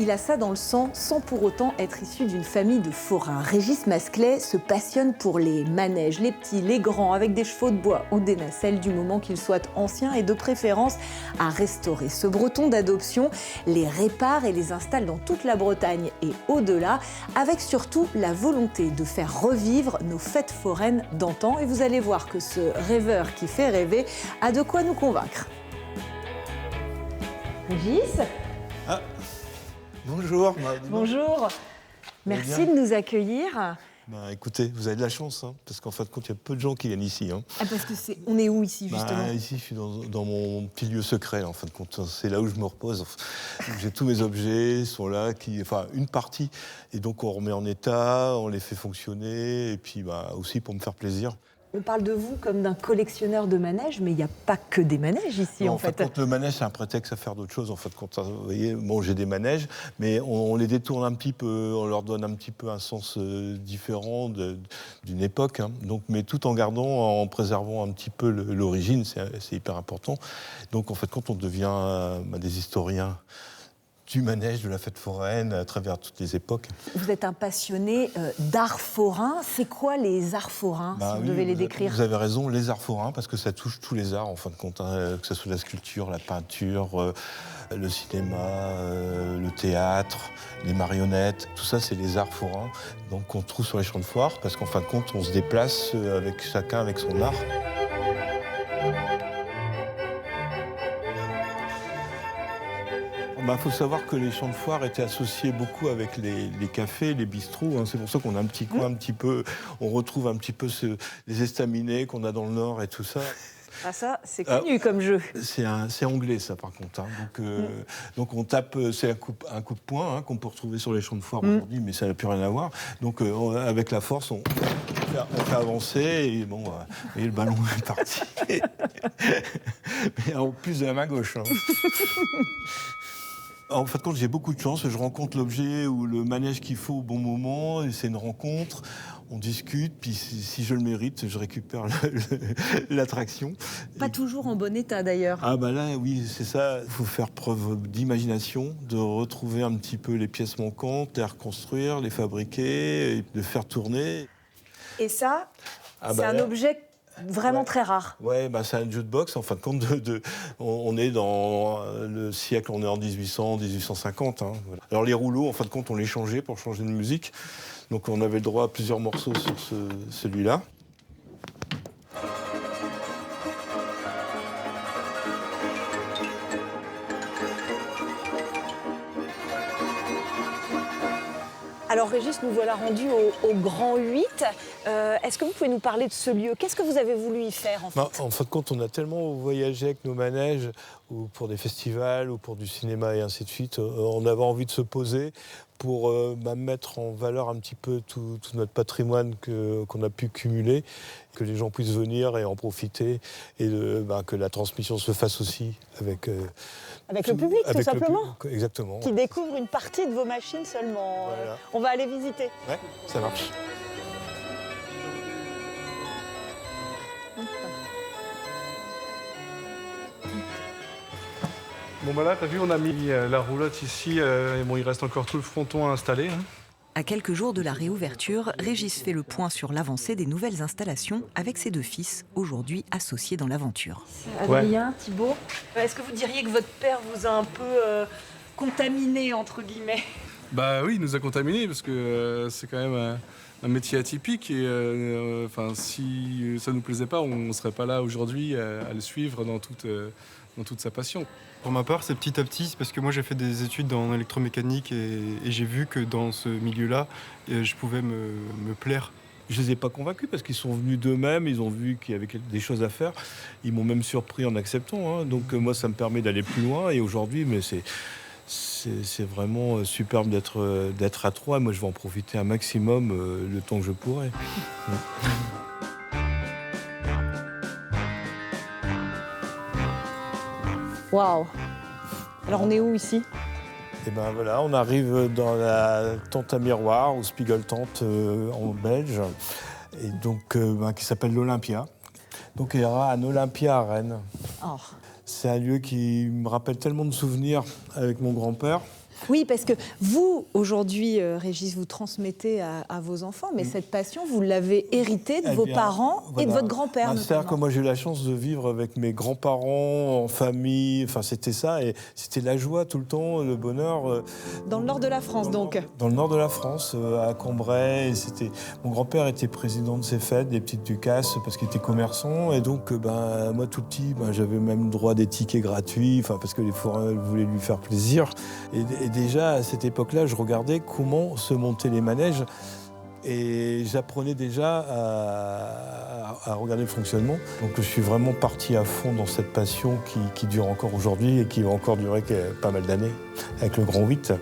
il a ça dans le sang sans pour autant être issu d'une famille de forains. Régis Masclet se passionne pour les manèges, les petits, les grands, avec des chevaux de bois ou des nacelles, du moment qu'ils soient anciens et de préférence à restaurer. Ce breton d'adoption les répare et les installe dans toute la Bretagne et au-delà, avec surtout la volonté de faire revivre nos fêtes foraines d'antan. Et vous allez voir que ce rêveur qui fait rêver a de quoi nous convaincre. Régis ? Ah, bonjour. Bonjour. Merci de nous accueillir. Écoutez, vous avez de la chance, hein, parce qu'en fin de compte, il y a peu de gens qui viennent ici. Hein. Ah, parce que on est où ici, justement ? Ici, je suis dans mon petit lieu secret, en fin de compte. C'est là où je me repose. J'ai tous mes objets, sont là, une partie. Et donc, on remet en état, on les fait fonctionner, et puis aussi pour me faire plaisir. On parle de vous comme d'un collectionneur de manèges, mais il n'y a pas que des manèges ici, non, en fait. Le manège, c'est un prétexte à faire d'autres choses. En fait, vous voyez, j'ai des manèges, mais on les détourne un petit peu, on leur donne un petit peu un sens différent d'une époque. Hein. Donc, mais tout en gardant, en préservant un petit peu l'origine, c'est hyper important. Donc, en fait, quand on devient des historiens du manège, de la fête foraine, à travers toutes les époques. Vous êtes un passionné d'art forain. C'est quoi les arts forains, si vous devez les décrire ? Vous avez raison, les arts forains, parce que ça touche tous les arts, en fin de compte, hein, que ce soit la sculpture, la peinture, le cinéma, le théâtre, les marionnettes, tout ça, c'est les arts forains. Donc on trouve sur les champs de foire, parce qu'en fin de compte, on se déplace chacun avec son art. Il faut savoir que les champs de foire étaient associés beaucoup avec les cafés, les bistrots. Hein. C'est pour ça qu'on a un petit coin, un petit peu, on retrouve un petit peu les estaminets qu'on a dans le Nord et tout ça. Ah ça, c'est connu comme jeu. C'est anglais, ça, par contre. Hein. Donc on tape, c'est un coup de poing hein, qu'on peut retrouver sur les champs de foire aujourd'hui, mais ça n'a plus rien à voir. Donc avec la force, on fait avancer et et le ballon est parti. Mais en plus de la main gauche. Hein. En fait, quand j'ai beaucoup de chance, je rencontre l'objet ou le manège qu'il faut au bon moment, et c'est une rencontre, on discute, puis si je le mérite, je récupère l'attraction. Pas toujours en bon état d'ailleurs. Ah là, oui, c'est ça. Il faut faire preuve d'imagination, de retrouver un petit peu les pièces manquantes, les reconstruire, les fabriquer, et de faire tourner. Et ça, c'est un objet vraiment très rare. Ouais, c'est un jukebox, en fin de compte, on est dans le siècle, on est en 1800, 1850. Hein, voilà. Alors les rouleaux, en fin de compte, on les changeait pour changer de musique. Donc on avait le droit à plusieurs morceaux sur celui-là. Alors Régis, nous voilà rendus au Grand 8. Est-ce que vous pouvez nous parler de ce lieu ? Qu'est-ce que vous avez voulu y faire en fait ? En fin de compte, on a tellement voyagé avec nos manèges, ou pour des festivals, ou pour du cinéma et ainsi de suite. On avait envie de se poser pour mettre en valeur un petit peu tout notre patrimoine qu'on a pu cumuler, que les gens puissent venir et en profiter, et que la transmission se fasse aussi avec le public, tout simplement. Exactement. Qui découvre une partie de vos machines seulement. Voilà. On va aller visiter. Ouais, ça marche. Là, t'as vu, on a mis la roulotte ici, et il reste encore tout le fronton à installer. Hein. À quelques jours de la réouverture, Régis fait le point sur l'avancée des nouvelles installations avec ses deux fils, aujourd'hui associés dans l'aventure. Adrien, Thibault, est-ce que vous diriez que votre père vous a un peu contaminé, entre guillemets ? Oui, il nous a contaminés, parce que c'est quand même un métier atypique. Et si ça ne nous plaisait pas, on ne serait pas là aujourd'hui à le suivre dans toute sa passion. Pour ma part, c'est petit à petit, c'est parce que moi j'ai fait des études en électromécanique et j'ai vu que dans ce milieu-là, je pouvais me plaire. Je ne les ai pas convaincus parce qu'ils sont venus d'eux-mêmes, ils ont vu qu'il y avait des choses à faire. Ils m'ont même surpris en acceptant. Hein. Donc moi, ça me permet d'aller plus loin. Et aujourd'hui, c'est vraiment superbe d'être à trois. Moi, je vais en profiter un maximum le temps que je pourrai. Waouh! Alors on est où ici? Et voilà, on arrive dans la tente à miroir, ou Spiegel Tente en belge, et donc qui s'appelle l'Olympia. Donc il y aura un Olympia à Rennes. Oh. C'est un lieu qui me rappelle tellement de souvenirs avec mon grand-père. Oui, parce que vous, aujourd'hui, Régis, vous transmettez à vos enfants, mais cette passion, vous l'avez héritée de vos parents et de votre grand-père. C'est-à-dire que moi, j'ai eu la chance de vivre avec mes grands-parents, en famille, enfin, c'était ça, et c'était la joie tout le temps, le bonheur. Dans le nord de la France, donc. Dans le nord de la France, à Cambrai, et mon grand-père était président de ces fêtes, des petites Ducasses, parce qu'il était commerçant, et donc, moi, tout petit, j'avais même droit des tickets gratuits, enfin, parce que les forains voulaient lui faire plaisir. Et déjà, à cette époque-là, je regardais comment se montaient les manèges et j'apprenais déjà à regarder le fonctionnement. Donc je suis vraiment parti à fond dans cette passion qui dure encore aujourd'hui et qui va encore durer pas mal d'années, avec le Grand 8.